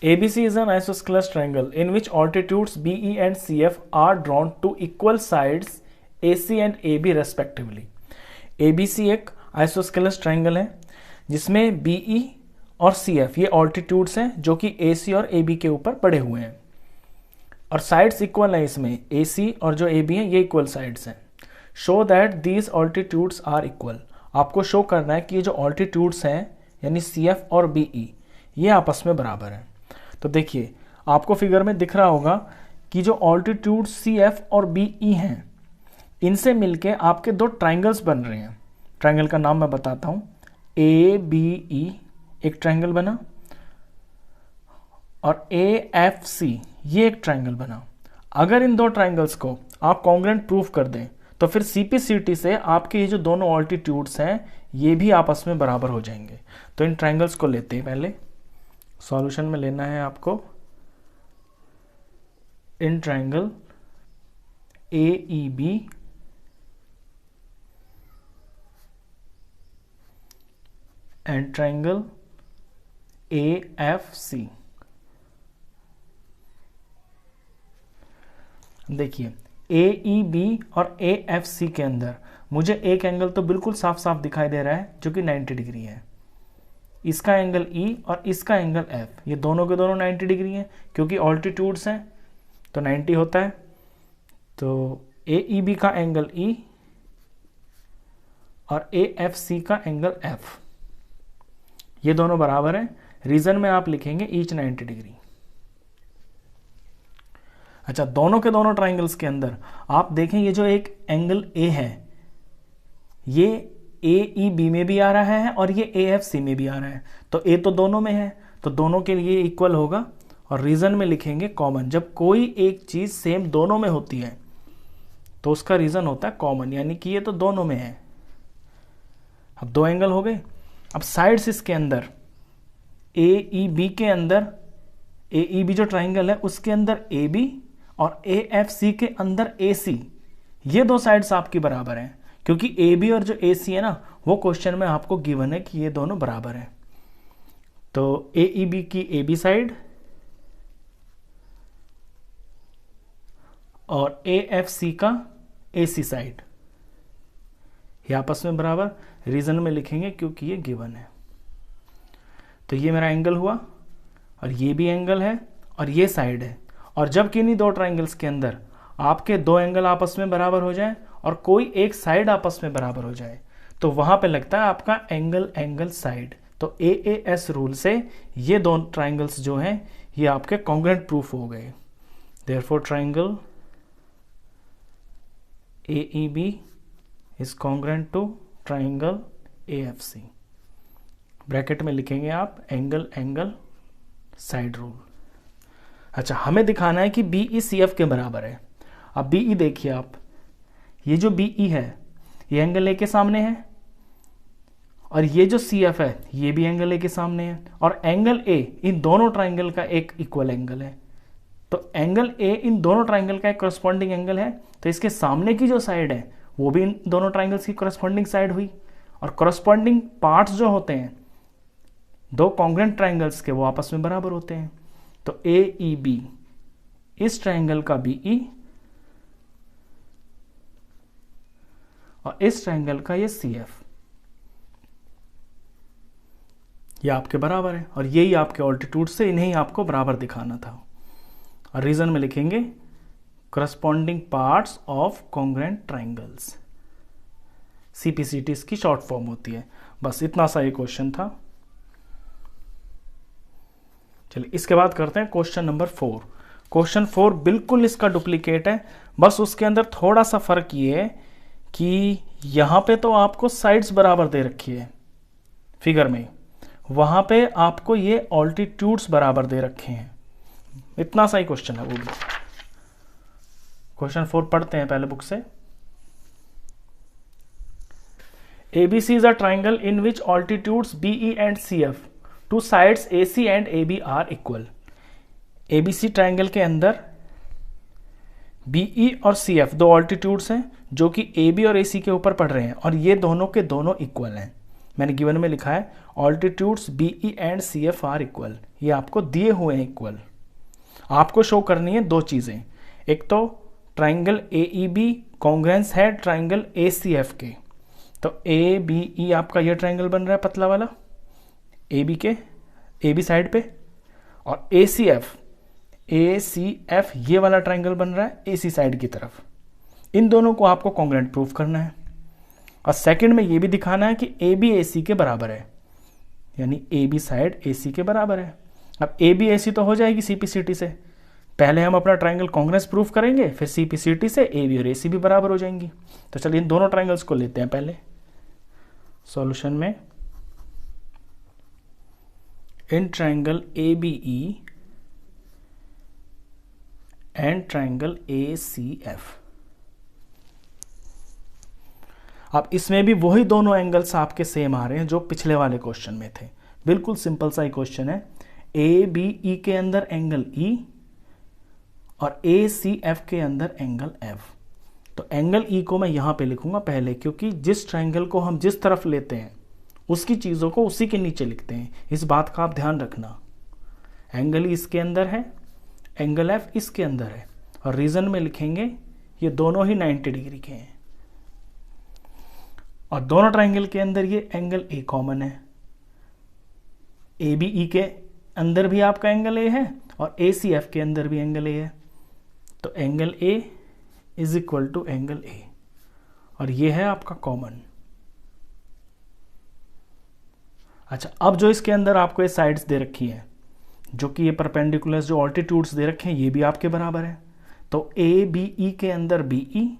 ABC is an isosceles triangle in which altitudes BE and CF are drawn to equal sides AC and AB respectively. ABC एक isosceles triangle है जिसमें BE और CF ये altitudes हैं जो कि AC और AB के ऊपर पड़े हुए हैं और साइड्स इक्वल हैं इसमें AC और जो AB हैं ये इक्वल साइड्स हैं. Show that these altitudes are equal. आपको शो करना है कि ये जो ऑल्टीट्यूड्स हैं यानी CF और BE ये आपस में बराबर हैं. तो देखिए आपको फिगर में दिख रहा होगा कि जो ऑल्टीट्यूड CF और BE हैं इनसे मिलके आपके दो ट्राइंगल्स बन रहे हैं. ट्राइंगल का नाम मैं बताता हूँ. ABE एक ट्राइंगल बना और AFC ये एक ट्राइंगल बना. अगर इन दो ट्राइंगल्स को आप कॉन्ग्रुएंट प्रूफ कर दें तो फिर CPCT से आपके ये जो दोनों ऑल्टीट्यूड्स हैं ये भी आपस में बराबर हो जाएंगे. तो इन ट्राइंगल्स को लेते हैं. पहले सॉल्यूशन में लेना है आपको in triangle AEB and triangle AFC. देखिए AEB और AFC के अंदर मुझे एक एंगल तो बिल्कुल साफ साफ दिखाई दे रहा है जो कि 90 डिग्री है. इसका एंगल E और इसका एंगल F ये दोनों के दोनों 90 डिग्री हैं क्योंकि ऑल्टीट्यूड्स हैं तो 90 होता है. तो AEB का एंगल E और AFC का एंगल F ये दोनों बराबर हैं. रीजन में आप लिखेंगे ईच 90 डिग्री. अच्छा, दोनों के दोनों ट्राइंगल्स के अंदर आप देखें ये जो एक एंगल A है ये AEB में भी आ रहा है और ये AFC में भी आ रहा है. तो A तो दोनों में है तो दोनों के लिए इक्वल होगा और रीजन में लिखेंगे कॉमन. जब कोई एक चीज सेम दोनों में होती है तो उसका रीजन होता है कॉमन, यानी कि ये तो दोनों में है. अब दो एंगल हो गए. अब साइड्स इसके अंदर AEB के अंदर AEB जो ट्राइंगल है उसके अंदर AB और AFC के अंदर AC ये दो साइड्स आपकी बराबर हैं क्योंकि AB और जो AC है ना वो क्वेश्चन में आपको गिवन है कि ये दोनों बराबर हैं. तो AEB की AB साइड और AFC का AC साइड ये आपस में बराबर. रीजन में लिखेंगे क्योंकि ये गिवन है. तो ये मेरा एंगल हुआ और ये भी एंगल है और ये साइड है. और जब किन्हीं दो ट्राइंगल्स के अंदर आपके दो एंगल आपस में बराबर हो जाए और कोई एक साइड आपस में बराबर हो जाए तो वहां पे लगता है आपका एंगल एंगल साइड. तो AAS रूल से ये दो ट्राइंगल्स जो हैं ये आपके कॉन्ग्रुएंट प्रूफ हो गए. Therefore triangle AEB is congruent to triangle AFC. Bracket में लिखेंगे आप एंगल एंगल साइड रूल. अच्छा, हमें दिखाना है कि BE CF के बराबर है. अब BE देखिए आप, ये जो BE है ये एंगल A के सामने है और ये जो CF है ये भी एंगल A के सामने है और एंगल A इन दोनों ट्राइंगल का एक इक्वल एंगल है. तो एंगल A इन दोनों ट्राइंगल का एक करस्पॉन्डिंग एंगल है. तो इसके सामने की जो साइड है वो भी इन दोनों ट्राइंगल्स की करस्पॉन्डिंग साइड हुई. और करस्पॉन्डिंग पार्ट्स जो होते हैं दो कॉन्ग्रुएंट ट्राइंगल्स के वो आपस में बराबर होते हैं. तो AEB इस ट्राइंगल का BE और इस ट्राइंगल का ये CF ये आपके बराबर है और यही आपके ऑल्टीट्यूड से इन्हें आपको बराबर दिखाना था. और रीजन में लिखेंगे corresponding parts of congruent triangles. CPCT इसकी शॉर्ट फॉर्म होती है. बस इतना सा ये क्वेश्चन था. चलिए इसके बाद करते हैं क्वेश्चन नंबर 4. क्वेश्चन 4 बिल्कुल इसका डुप्लीकेट है. बस उसके अंदर थोड़ा सा फर्क ये है कि यहां पे तो आपको साइड्स बराबर दे रखी है फिगर में, वहां पे आपको ये ऑल्टीट्यूड्स बराबर दे रखे हैं. इतना सा ही क्वेश्चन है वो भी. क्वेश्चन 4 पढ़ते हैं पहले बुक से. ABC is a triangle in which altitudes BE and CF, two sides AC and AB are equal. ABC triangle के अंदर BE और CF दो ऑल्टीट्यूड्स हैं जो कि AB और AC के ऊपर पड़ रहे हैं और ये दोनों के दोनों इक्वल हैं. मैंने गिवन में लिखा है altitudes B E and C F are equal, ये आपको दिए हुए हैं इक्वल। आपको शो करनी है दो चीजें, एक तो ट्राइंगल एईबी कॉन्ग्रेंस है ट्राइंगल एसीएफ के, तो एबीई आपका ये ट्राइंगल बन रहा है पतला वाला एबी के एबी साइड पे, और एसीएफ ये वाला ट्राइंगल बन रहा है एसी साइड की तरफ। इन दोनों को आपको कॉन्ग्रेंट प्रूफ करना है, और सेकंड में ये भी दिखाना है कि ए बी ए सी के बराबर है, यानी ए बी साइड ए सी के बराबर है। अब ए बी ए सी तो हो जाएगी सी पी सी टी से, पहले हम अपना ट्राइंगल कॉन्ग्रेंस प्रूफ करेंगे, फिर सी पी सी टी से ए बी और ए सी भी बराबर हो जाएंगी। तो चलिए इन दोनों ट्राइंगल्स को लेते हैं पहले सॉल्यूशन में। In triangle A B E and triangle A C F, अब इसमें भी वही दोनों एंगल्स आपके सेम आ रहे हैं जो पिछले वाले क्वेश्चन में थे। बिल्कुल सिंपल सा ही क्वेश्चन है। ए बी ई के अंदर एंगल ई और ए सी एफ के अंदर एंगल एफ। तो एंगल ई को मैं यहां पे लिखूंगा पहले, क्योंकि जिस ट्राइंगल को हम जिस तरफ लेते हैं उसकी चीजों को उसी के नीचे लिखते हैं, इस बात का आप ध्यान रखना। एंगल ई इसके अंदर है, एंगल एफ इसके अंदर है, और रीजन में लिखेंगे ये दोनों ही 90 डिग्री के हैं, और दोनों ट्राइंगल के अंदर ये एंगल ए कॉमन है। ए बी ई के अंदर भी आपका एंगल ए है और ए सी एफ के अंदर भी एंगल ए है, तो angle A is equal to angle A, और ये है आपका कॉमन। अच्छा, अब जो इसके अंदर आपको ये साइड्स दे रखी है, जो कि ये परपेंडिकुलर्स जो ऑल्टीट्यूड्स दे रखे हैं, ये भी आपके बराबर है। तो ए बी ई के अंदर बी ई,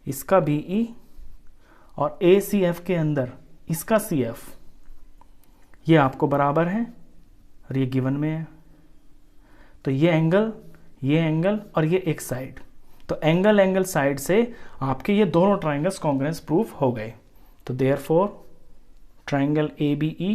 इसका बी ई, और ए सी एफ के अंदर इसका सी एफ, ये आपको बराबर है और ये गिवन में है। तो ये एंगल और ये एक साइड, तो एंगल साइड से आपके ये दोनों ट्राइंगल्स कॉन्ग्रेंस प्रूफ हो गए। तो therefore triangle A B E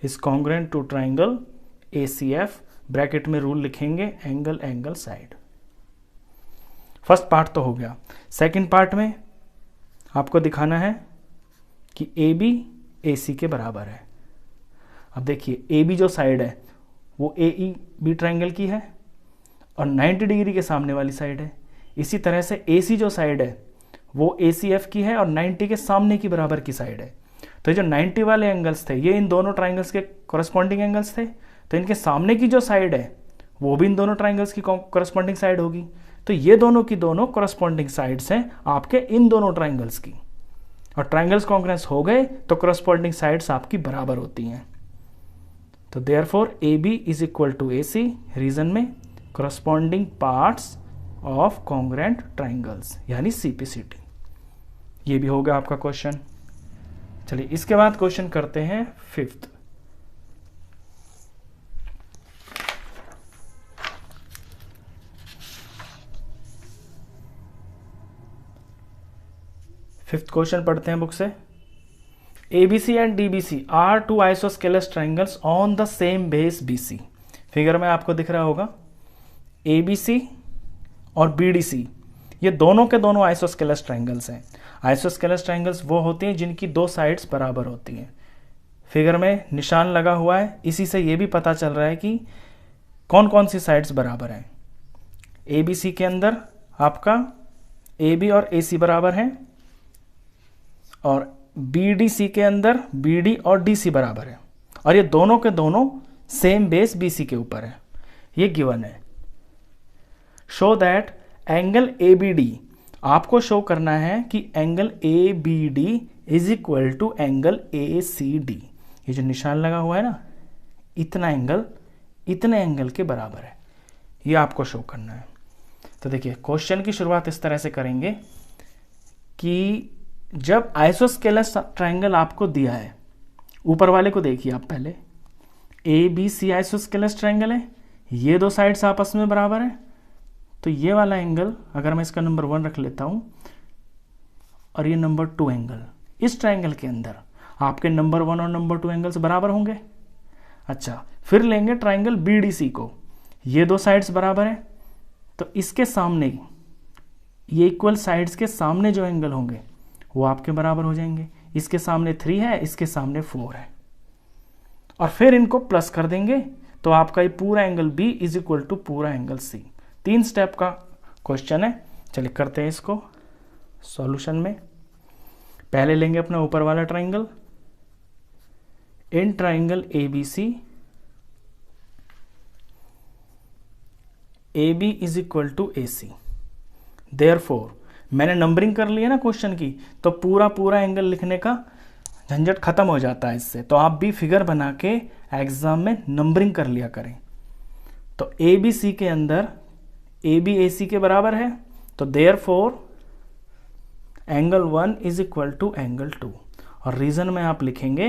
is congruent to triangle A C F, bracket में रूल लिखेंगे एंगल साइड। फर्स्ट पार्ट तो हो गया। सेकंड पार्ट में आपको दिखाना है कि ए बी ए सी के बराबर है। अब देखिए ए बी जो साइड है वो ए ई बी ट्राइंगल की है और 90 डिग्री के सामने वाली साइड है। इसी तरह से ए सी जो साइड है वो ए सी एफ की है और 90 के सामने की बराबर की साइड है। तो जो 90 वाले एंगल्स थे ये इन दोनों ट्राइंगल्स के कॉरस्पॉन्डिंग एंगल्स थे, तो इनके सामने की जो साइड है वो भी इन दोनों ट्राइंगल्स की कॉरस्पॉन्डिंग साइड होगी। तो ये दोनों की दोनों कॉरस्पॉन्डिंग साइड्स हैं आपके इन दोनों ट्राइंगल्स की, और ट्राइंगल्स कॉन्ग्रेंस हो गए तो कॉरस्पॉन्डिंग साइड्स आपकी बराबर होती हैं। तो therefore A B is equal to A C, reason में corresponding parts of congruent triangles यानी सीपीसीटी। ये भी होगा आपका क्वेश्चन। चलिए इसके बाद क्वेश्चन करते हैं फिफ्थ। फिफ्थ क्वेश्चन पढ़ते हैं बुक से। ABC and DBC are two isosceles triangles on the same base BC। Figure में आपको दिख रहा होगा ABC और BDC ये दोनों के दोनों आइसोस्केलस ट्राइंगल्स हैं। आइसोस्केलस ट्राइंगल्स वो होते हैं जिनकी दो साइड्स बराबर होती हैं। फिगर में निशान लगा हुआ है, इसी से ये भी पता चल रहा है कि कौन कौन सी साइड्स बराबर हैं। ABC के अंदर आपका AB और AC बराबर हैं, और BDC के अंदर BD और DC बराबर है, और ये दोनों के दोनों सेम बेस BC के ऊपर है। ये गिवन है। शो दैट एंगल ABD, आपको शो करना है कि angle ABD is equal to angle ACD। ये जो निशान लगा हुआ है ना, इतना एंगल इतने एंगल के बराबर है, ये आपको शो करना है। तो देखिए क्वेश्चन की शुरुआत इस तरह से करेंगे कि जब आइसोस्केलस ट्राइंगल आपको दिया है, ऊपर वाले को देखिए आप पहले, ABC आइसोस्केलस ट्राइंगल है, ये दो साइड्स आपस में बराबर है। तो ये वाला एंगल अगर मैं इसका नंबर 1 रख लेता हूं और ये नंबर 2 एंगल, इस ट्राइंगल के अंदर आपके नंबर 1 और नंबर 2 एंगल्स बराबर होंगे। अच्छा, फिर लेंगे ट्राइंगल BDC को, ये दो साइड्स बराबर है, तो इसके सामने ये इक्वल साइड्स के सामने जो एंगल होंगे वो आपके बराबर हो जाएंगे। इसके सामने 3 है, इसके सामने 4 है, और फिर इनको प्लस कर देंगे तो आपका ये पूरा angle B is equal to पूरा एंगल C। 3 स्टेप का क्वेश्चन है। चलिए करते हैं इसको सॉल्यूशन में। पहले लेंगे अपना ऊपर वाला triangle. In triangle ABC AB is equal to AC। Therefore मैंने नंबरिंग कर लिया ना क्वेश्चन की, तो पूरा पूरा एंगल लिखने का झंझट खत्म हो जाता है इससे। तो आप भी फिगर बना के एग्जाम में नंबरिंग कर लिया करें। तो ABC के अंदर AB AC के बराबर है, तो therefore angle 1 is equal to angle 2, और रीजन में आप लिखेंगे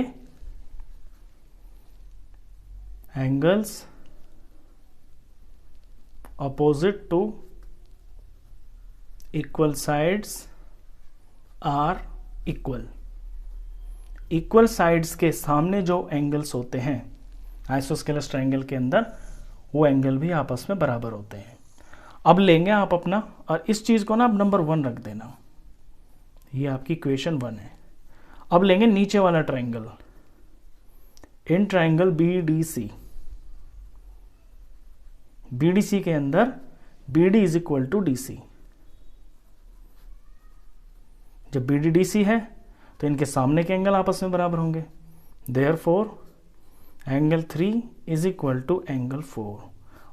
angles opposite to equal sides are equal. Equal sides के सामने जो एंगल्स होते हैं आइसोस्केलस ट्रायंगल के अंदर, वो एंगल भी आपस में बराबर होते हैं। अब लेंगे आप अपना, और इस चीज को ना आप नंबर 1 रख देना, ये आपकी इक्वेशन 1 है। अब लेंगे नीचे वाला ट्रायंगल। इन ट्रायंगल BDC के अंदर BD is equal to DC। जब BD DC है तो इनके सामने के एंगल आपस में बराबर होंगे। Therefore angle 3 is equal to angle 4,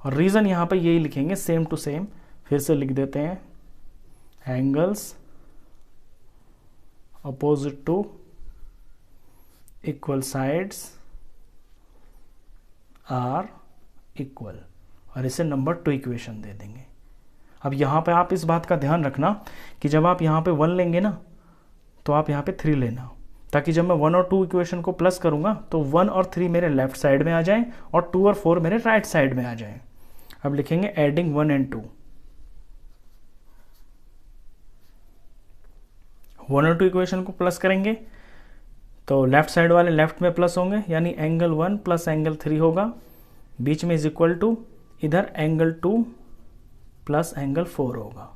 और रीजन यहां पे यही लिखेंगे, सेम टू सेम फिर से लिख देते हैं, angles opposite to equal sides are equal, और इसे नंबर 2 इक्वेशन दे देंगे। अब यहाँ पे आप इस बात का ध्यान रखना कि जब आप यहाँ पे 1 लेंगे ना, तो आप यहाँ पे 3 लेना, ताकि जब मैं 1 और 2 इक्वेशन को प्लस करूंगा तो 1 और 3 मेरे लेफ्ट साइड में आ जाएं और 2 और 4 मेरे राइट साइड में आ जाएं। अब लिखेंगे एडिंग 1 and 2। 1 और 2 इक्वेशन को प्लस करेंगे तो लेफ्ट साइड वाले लेफ्ट में प्लस होंगे, यानी एंगल 1 प्लस एंगल 3 होगा, बीच में इज इक्वल टू इधर एंगल 2 प्लस एंगल 4 होगा।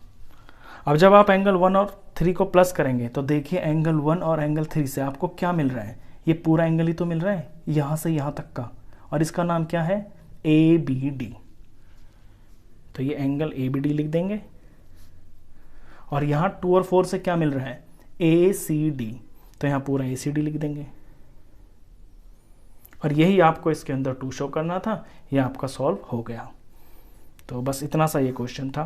अब जब आप एंगल 1 और 3 को प्लस करेंगे तो देखिए एंगल 1 और एंगल 3 से आपको क्या मिल रहा है, ये पूरा एंगल ही तो मिल रहा है यहां से यहां तक का, और इसका नाम क्या है, ABD। तो ये एंगल ABD लिख देंगे, और यहां 2 और 4 से क्या मिल रहा है, ACD, तो यहां पूरा ACD लिख देंगे। और यही आपको इसके अंदर 2 शो करना था, ये आपका सॉल्व हो गया। तो बस इतना सा ये क्वेश्चन था।